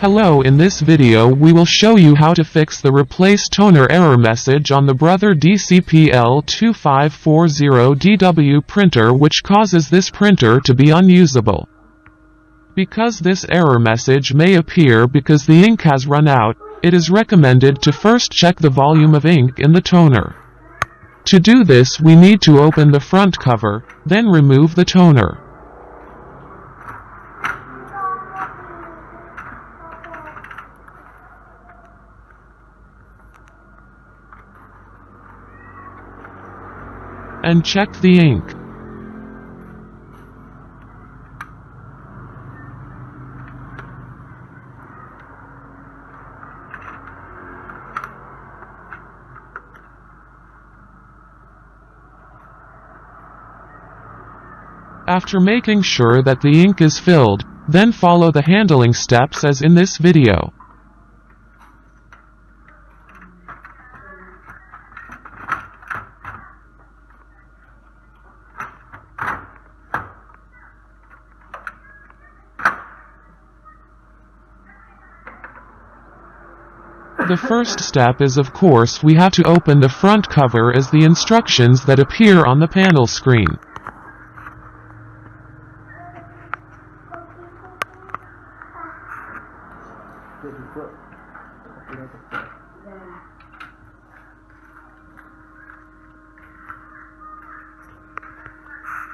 Hello, in this video we will show you how to fix the replace toner error message on the Brother DCP L2549DW printer, which causes this printer to be unusable. Because this error message may appear because the ink has run out, it is recommended to first check the volume of ink in the toner. To do this, we need to open the front cover, then remove the toner. And check the ink. After making sure that the ink is filled, then follow the handling steps as in this video. The first step is, of course, we have to open the front cover as the instructions that appear on the panel screen.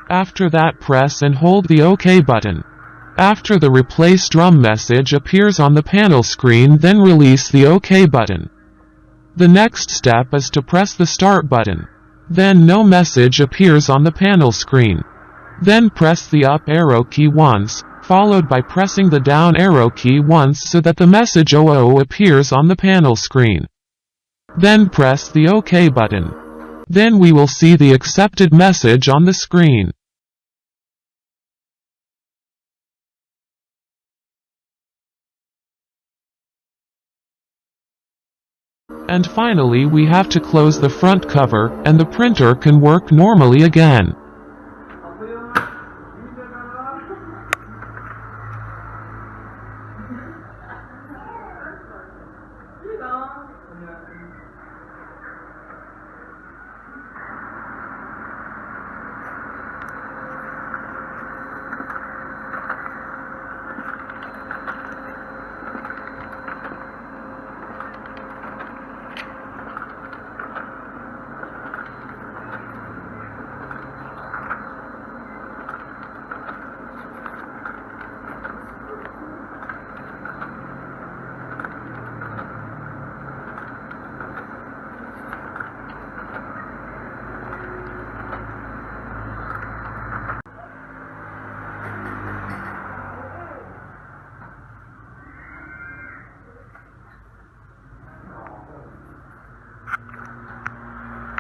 After that, press and hold the OK button. After the replace drum message appears on the panel screen, then release the OK button. The next step is to press the start button. Then no message appears on the panel screen. Then press the up arrow key once, followed by pressing the down arrow key once so that the message OO appears on the panel screen. Then press the OK button. Then we will see the accepted message on the screen. And finally, we have to close the front cover, and the printer can work normally again.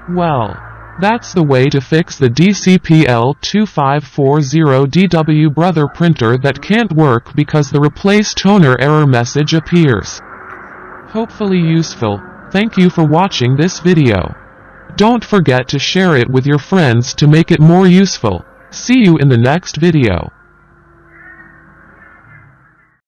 Well, that's the way to fix the DCP L2549DW Brother printer that can't work because the replace toner error message appears. Hopefully useful. Thank you for watching this video. Don't forget to share it with your friends to make it more useful. See you in the next video.